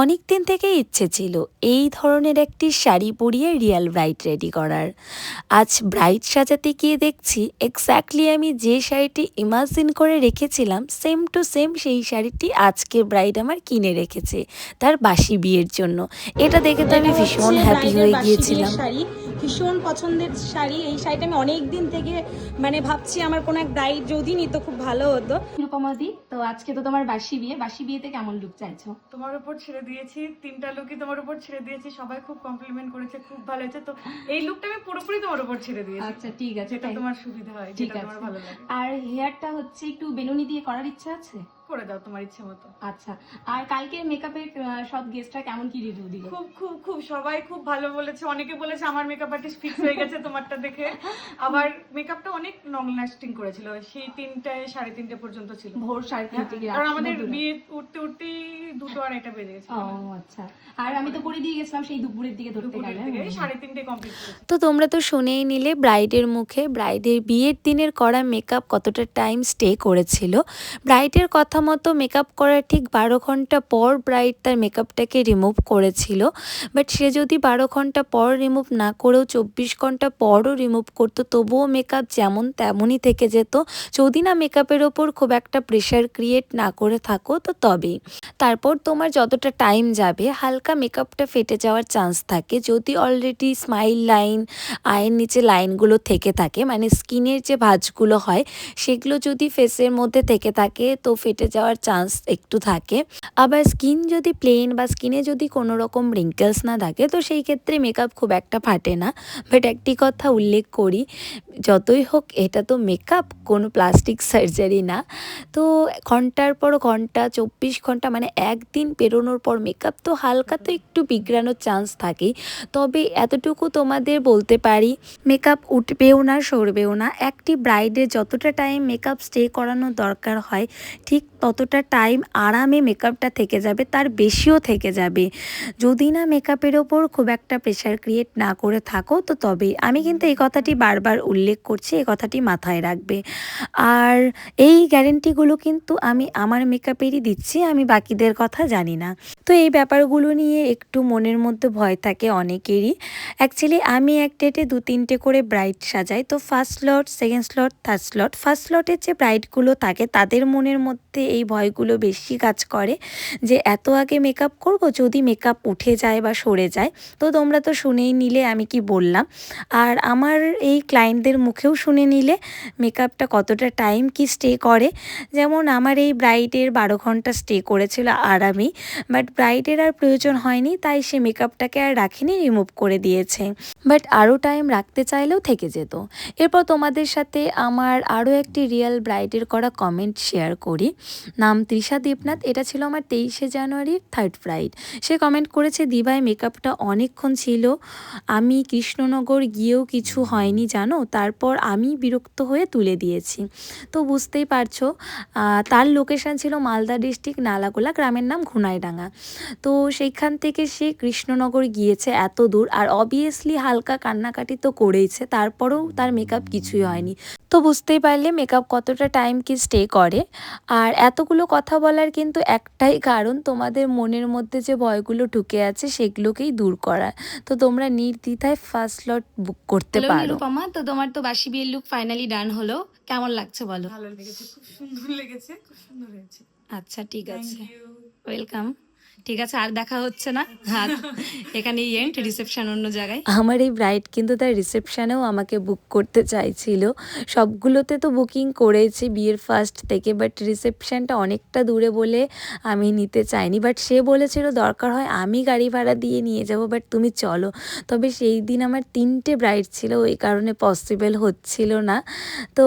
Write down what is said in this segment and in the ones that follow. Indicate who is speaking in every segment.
Speaker 1: অনেক দিন থেকে ইচ্ছে ছিল এই ধরনের একটি শাড়ি পরিয়ে রিয়েল ব্রাইড রেডি করার। আজ ব্রাইড সাজাতে গিয়ে দেখছি এক্স্যাক্টলি আমি যে শাড়িটি ইমাজিন করে রেখেছিলাম সেম টু সেম সেই শাড়িটি আজকে ব্রাইড আমার কিনে রেখেছে তার বাসি বিয়ের জন্য। এটা দেখে তো আমি ভীষণ হ্যাপি হয়ে গিয়েছিলাম।
Speaker 2: শাড়ি ভীষণ পছন্দের শাড়ি। এই শাড়িটা আমি অনেক দিন থেকে ভাবছি আমার কোনো এক ব্রাইড যদি নিত খুব ভালো হতো। রূপমাদি, তো আজকে তো তোমার বাসি বিয়ে, বাসি বিয়েতে কেমন লুক চাইছো?
Speaker 3: তোমার উপর ছেড়ে দিয়েছি, তিনটা লুকই তোমার উপর ছেড়ে দিয়েছি, সবাই খুব কমপ্লিমেন্ট করেছে, খুব ভালো হয়েছে। তো এই লুকটা আমি পুরোপুরি তোমার উপর ছেড়ে দিয়েছি।
Speaker 2: আচ্ছা ঠিক আছে,
Speaker 3: যেটা তোমার সুবিধা হয়, যেটা তোমার ভালো লাগে।
Speaker 2: আর হেয়ারটা হচ্ছে একটু বেনুনি দিয়ে করার ইচ্ছা আছে,
Speaker 3: করে দাও তোমার ইচ্ছে মতো।
Speaker 2: আচ্ছা, আর কালকে মেকআপের সব গেস্টরা কেমন কি রিভিউ দিল?
Speaker 3: খুব খুব খুব সবাই খুব ভালো বলেছে। অনেকে বলেছে আমার মেকআপ আর্টিস্ট ফিক্স হয়ে গেছে তোমারটা দেখে। আবার মেকআপটা অনেক লং লাস্টিং করেছিল, সেই 3টায় 3:30 পর্যন্ত ছিল,
Speaker 2: ভোর 3:30 থেকে।
Speaker 3: আর আমাদের বিয়ে উঠতে উঠতেই 2টো আর এটা বেজে গেছে।
Speaker 2: ও আচ্ছা, আর আমি তো করে দিয়ে গেছিলাম সেই দুপুরের দিকে, ধরতে গেলে
Speaker 3: 3:30 কমপ্লিট করেছি।
Speaker 1: তো তোমরা তো শুনেই নিলে ব্রাইডের মুখে ব্রাইডের বিয়ের দিনের করা মেকআপ কতটা টাইম স্টে করেছিল। ব্রাইডের কথা মতো মেকআপ করার ঠিক 12 ঘন্টা পর ব্রাইড তার মেকআপটাকে রিমুভ করেছিল। বাট সে যদি 12 ঘন্টা পর রিমুভ না করেও 24 ঘন্টা পরও রিমুভ করতো তবুও মেকআপ যেমন তেমনই থেকে যেত, যদি না মেকআপের ওপর খুব একটা প্রেশার ক্রিয়েট না করে থাকো তো তবেই। তারপর তোমার যতটা টাইম যাবে হালকা মেকআপটা ফেটে যাওয়ার চান্স থাকে, যদি অলরেডি স্মাইল লাইন আয়ের নিচে লাইনগুলো থেকে থাকে, মানে স্কিনের যে ভাঁজগুলো হয় সেগুলো যদি ফেসের মধ্যে থেকে থাকে তো ফেটে যাওয়ার চান্স একটু থাকে। আবার স্কিন যদি প্লেন বা স্কিনে যদি কোনো রকম রিঙ্কেলস না থাকে তো সেই ক্ষেত্রে মেকআপ খুব একটা ফাটে না। বাট একটি কথা উল্লেখ করি, যতই হোক এটা তো মেকআপ, কোনো প্লাস্টিক সার্জারি না। তো ঘন্টার পর ঘন্টা 24 ঘন্টা মানে একদিন পেরোনোর পর মেকআপ তো হালকা তো একটু বিগড়ানোর চান্স থাকেই। তবে এতটুকু তোমাদের বলতে পারি, মেকআপ উঠবেও না সরবেও না। একটি ব্রাইডের যতটা টাইম মেকআপ স্টে করানো দরকার হয় ঠিক ততটা টাইম আরামে মেকআপটা থেকে যাবে, তার বেশিও থেকে যাবে, যদি না মেকআপের ওপর খুব একটা প্রেশার ক্রিয়েট না করে থাকো তো তবেই। আমি কিন্তু এই কথাটি বারবার উল্লেখ করছি, এই কথাটি মাথায় রাখবে। আর এই গ্যারেন্টিগুলো কিন্তু আমি আমার মেকআপেরই দিচ্ছি, আমি বাকিদের কথা জানি না। তো এই ব্যাপারগুলো নিয়ে একটু মনের মধ্যে ভয় থাকে অনেকেরই। অ্যাকচুয়ালি আমি এক ডেটে 2-3টে করে ব্রাইড সাজাই, তো first slot, second slot, third slot. First স্লটের যে ব্রাইডগুলো থাকে তাদের মনের মধ্যে এই ভয়গুলো বেশি কাজ করে যে এত আগে মেকআপ করব, যদি মেকআপ উঠে যায় বা সরে যায়। তো তোমরা তো শুনেই নিলে আমি কি বললাম, আর আমার এই ক্লায়েন্টদের মুখেও শুনে নিলে মেকআপটা কতটা টাইম কি স্টে করে। যেমন আমার এই ব্রাইডের 12 ঘন্টা স্টে করেছিল আরামই, বাট ব্রাইডের আর প্রয়োজন হয়নি তাই সে মেকআপটাকে আর রাখিনি, রিমুভ করে দিয়েছে। বাট আরও টাইম রাখতে চাইলেও থেকে যেত। এরপর তোমাদের সাথে আমার আরও একটি রিয়েল ব্রাইডের করা কমেন্ট শেয়ার করি। নাম তৃষা দেবনাথ, এটা ছিল আমার 23শে জানুয়ারির থার্ড ব্রাইড। সে কমেন্ট করেছে, দিভাই মেকআপটা অনেকক্ষণ ছিল, আমি কৃষ্ণনগর গিয়েও কিছু হয়নি জানো, তারপর আমি বিরক্ত হয়ে তুলে দিয়েছি। তো বুঝতেই পারছো তার লোকেশান ছিল মালদা ডিস্ট্রিক্ট নালাগোলা, গ্রামের নাম ঘুনাইডাঙ্গা। তো সেইখান থেকে সে কৃষ্ণনগর গিয়েছে এত দূর, আর অবভিয়াসলি হালকা কান্নাকাটি তো করেইছে, তারপরেও তার মেকআপ কিছুই হয়নি। তো বুঝতেই পারলে মেকআপ কতটা টাইম কি স্টে করে। আর এতগুলো কথা বলার কিন্তু একটাই কারণ, তোমাদের মনের মধ্যে যে ভয়গুলো ঢুকে আছে সেগুলোকেই দূর করার। তো তোমরা নির্দ্বিধায় ফার্স্ট স্লট বুক করতে পারো।
Speaker 2: নিরুপমা, তো তোমার তো বাসি বিয়ের লুক ফাইনালি ডান হলো, কেমন লাগছে বলো?
Speaker 3: ভালো লেগেছে, খুব সুন্দর লেগেছে, খুব সুন্দর হয়েছে।
Speaker 2: আচ্ছা ঠিক আছে,
Speaker 3: থ্যাংক ইউ।
Speaker 2: ওয়েলকাম। ঠিক আছে, আর দেখা হচ্ছে না, হ্যাঁ এখানেই এন্ড, রিসেপশন অন্য জায়গায়।
Speaker 1: আমার এই ব্রাইড কিন্তু তার রিসেপশানেও আমাকে বুক করতে চাইছিল। সবগুলোতে তো বুকিং করেছি বিয়ের ফার্স্ট থেকে, বাট রিসেপশানটা অনেকটা দূরে বলে আমি নিতে চাইনি। বাট সে বলেছিল দরকার হয় আমি গাড়ি ভাড়া দিয়ে নিয়ে যাব, বাট তুমি চলো। তবে সেই দিন আমার 3টে ব্রাইড ছিল, ওই কারণে পসিবল হচ্ছিল না। তো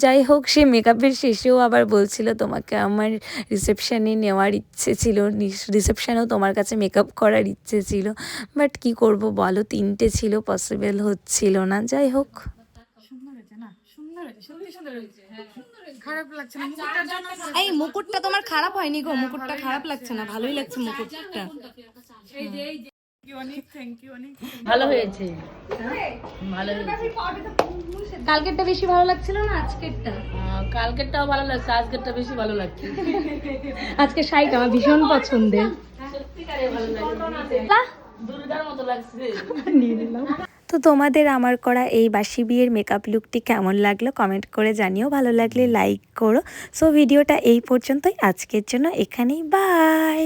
Speaker 1: যাই হোক, সে মেকআপের শেষেও আবার বলছিল তোমাকে আমার রিসেপশানে নেওয়ার ইচ্ছে ছিল, রিসেপশানেও তোমার কাছে মেকআপ করার ইচ্ছে ছিল। বাট কি করব বলো, 3টে ছিল, পসিবল হচ্ছিল না। যাই হোক,
Speaker 3: সুন্দর হয়েছে না, সুন্দর হয়েছে, সত্যি সুন্দর হয়েছে, খারাপ লাগছে না মুকুটটার জন্য।
Speaker 2: এই মুকুটটা তোমার খারাপ হয়নি গো, মুকুটটা খারাপ লাগছে না, ভালোই লাগছে মুকুটটা।
Speaker 3: অনেক থ্যাংক ইউ, অনেক
Speaker 4: ভালো হয়েছে, ভালো হয়েছে।
Speaker 2: কালকেরটা বেশি ভালো লাগছিল না আজকেরটা?
Speaker 4: কালকেরটাও ভালো লাগছে, আজকেরটা বেশি ভালো লাগছে।
Speaker 2: আজকে শাড়িটা আমার ভীষণ পছন্দের।
Speaker 4: সত্যিকারে ভালো লাগছে দুর্গার মতো লাগছে।
Speaker 1: তো তোমাদের আমার করা এই বাসি বিয়ের মেকআপ লুকটি কেমন লাগলো কমেন্ট করে জানিও, ভালো লাগলে লাইক করো। সো ভিডিওটা এই পর্যন্তই, আজকের জন্য এখানেই, বাই।